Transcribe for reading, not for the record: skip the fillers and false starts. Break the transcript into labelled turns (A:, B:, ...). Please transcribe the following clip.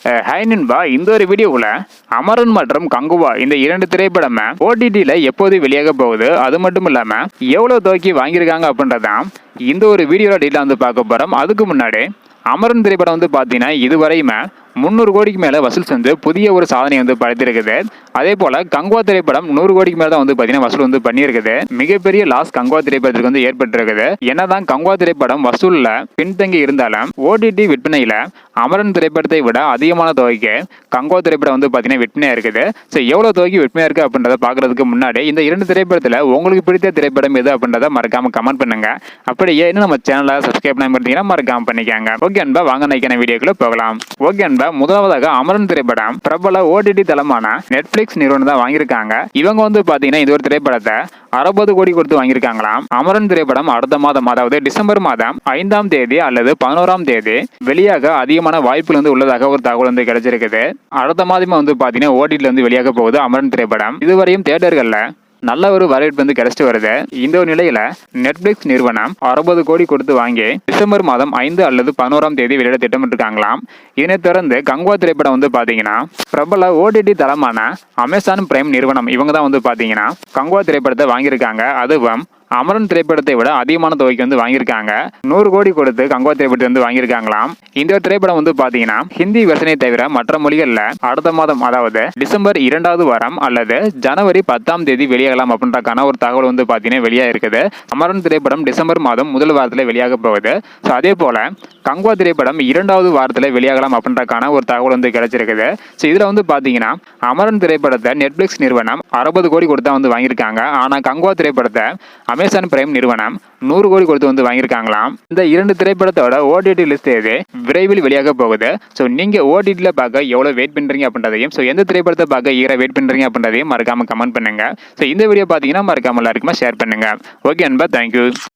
A: Hi நண்பா, இந்த ஒரு வீடியோவில் அமரன் மற்றும் கங்குவா இந்த இரண்டு திரைப்படமே ஓடிடியில் எப்போது வெளியாக போகுது, அது மட்டும் இல்லாமல் எவ்வளோ துவக்கி வாங்கியிருக்காங்க அப்படின்றதான் இந்த ஒரு வீடியோவில் டீட்டெயில் வந்து பார்க்க போகிறோம். அதுக்கு முன்னாடி அமரன் திரைப்படம் வந்து பார்த்தீங்கன்னா இதுவரையுமே 300 கோடிக்கு மேலே வசூல் செஞ்சு புதிய ஒரு சாதனை வந்து படைத்திருக்குது. அதே போல கங்குவா திரைப்படம் 100 கோடிக்கு மேலே தான் வந்து பார்த்தீங்கன்னா வசூல் வந்து பண்ணியிருக்குது. மிகப்பெரிய லாஸ் கங்குவா திரைப்படத்திற்கு வந்து ஏற்பட்டிருக்குது. என்னதான் கங்குவா திரைப்படம் வசூலில் பின்தங்கி இருந்தாலும் ஓடிடி விற்பனையில் அமரன் திரைப்படத்தை விட அதிகமான தொகைக்கு கங்குவா திரைப்படம் வந்து பார்த்தீங்கன்னா விற்பனையாக இருக்குது. ஸோ எவ்வளோ தொகைக்கு விற்பனையாக இருக்குது அப்படின்றத பார்க்கறதுக்கு முன்னாடி இந்த இரண்டு திரைப்படத்தில் உங்களுக்கு பிடித்த திரைப்படம் எது அப்படின்றத மறக்காம கமெண்ட் பண்ணுங்க. அப்படியே இன்னும் நம்ம சேனலை சப்ஸ்கிரைப் பண்ணி இருந்தீங்கன்னா மறக்காம பண்ணிக்காங்க. ஓகே அன்பா, வாங்க நைக்கான வீடியோக்குள்ள போகலாம். ஓகே அன்பா, முதலாவதாக அமரன் திரைப்படம் பிரபல ஓடிடி தளமான நெட்ஃபிளிக்ஸ் நிறுவனம் தான் வாங்கியிருக்காங்க. இவங்க வந்து பாத்தீங்கன்னா இது ஒரு திரைப்படத்தை 60 கோடி கொடுத்து வாங்கியிருக்காங்களாம். அமரன் திரைப்படம் அடுத்த மாதம், அதாவது டிசம்பர் மாதம் 5ஆம் தேதி அல்லது 11ஆம் தேதி வெளியாக அதிகமான வாய்ப்புகள் வந்து உள்ளதாக ஒரு தகவல் வந்து கிடைச்சிருக்குது. அடுத்த மாதமே வந்து பாத்தீங்கன்னா ஓடிடில வந்து வெளியாக போகுது அமரன் திரைப்படம். இதுவரையும் தியேட்டர்கள்ல நல்ல ஒரு வரவேற்பு வந்து கிடைச்சிட்டு வருது. இந்த ஒரு நிலையில நெட்ஃபிளிக்ஸ் நிறுவனம் 60 கோடி கொடுத்து வாங்கி டிசம்பர் மாதம் 5 அல்லது 11ஆம் தேதி வெளியிட திட்டமிட்டிருக்காங்களாம். இதனை தொடர்ந்து கங்குவா திரைப்படம் வந்து பாத்தீங்கன்னா பிரபல ஓடிடி தளமான அமேசான் பிரைம் நிறுவனம் இவங்க தான் வந்து பாத்தீங்கன்னா கங்குவா திரைப்படத்தை வாங்கியிருக்காங்க. அதுவும் அமரன் திரைப்படத்தை விட அதிகமான தொகைக்கு வந்து வாங்கியிருக்காங்க. 100 கோடி கொடுத்து கங்குவா திரைப்படத்தை வந்து வாங்கியிருக்காங்களாம். இந்த திரைப்படம் வந்து பாத்தீங்கன்னா ஹிந்தி வெர்ஷனை தவிர மற்ற மொழிகள்ல அடுத்த மாதம், அதாவது டிசம்பர் 2வது வாரம் அல்லது ஜனவரி 10ஆம் தேதி வெளியாகலாம் அப்படின்றக்கான ஒரு தகவல் வந்து பாத்தீங்கன்னா வெளியாக இருக்குது. அமரன் திரைப்படம் டிசம்பர் மாதம் முதல் வாரத்தில் வெளியாக போகுது. ஸோ அதே போல கங்குவா திரைப்படம் 2வது வாரத்தில் வெளியாகலாம் அப்படின்றக்கான ஒரு தகவல் வந்து கிடைச்சிருக்குது. ஸோ இதுல வந்து பாத்தீங்கன்னா அமரன் திரைப்படத்தை நெட்ஃபிளிக்ஸ் நிறுவனம் 60 கோடி கொடுத்தா வந்து வாங்கியிருக்காங்க. ஆனா கங்குவா திரைப்படத்தை அமேசான் பிரைம் நிறுவனம் 100 கோடி கொடுத்து வந்து வாங்கியிருக்காங்களாம். இந்த இரண்டு திரைப்படத்தோட ஓடிடி லிஸ்ட் எது விரைவில் வெளியாக போகுது. ஸோ நீங்க ஓடிடில பார்க்க எவ்வளவு வெயிட் பண்றீங்க அப்படின்றதையும், ஸோ எந்த திரைப்படத்தை பார்க்க ஈர வெயிட் பண்றீங்க அப்படின்றதையும் மறக்காம கமெண்ட் பண்ணுங்க. ஸோ இந்த வீடியோ பார்த்தீங்கன்னா மறக்காம எல்லாருக்குமே ஷேர் பண்ணுங்க. ஓகே அன்பா, தேங்க்யூ.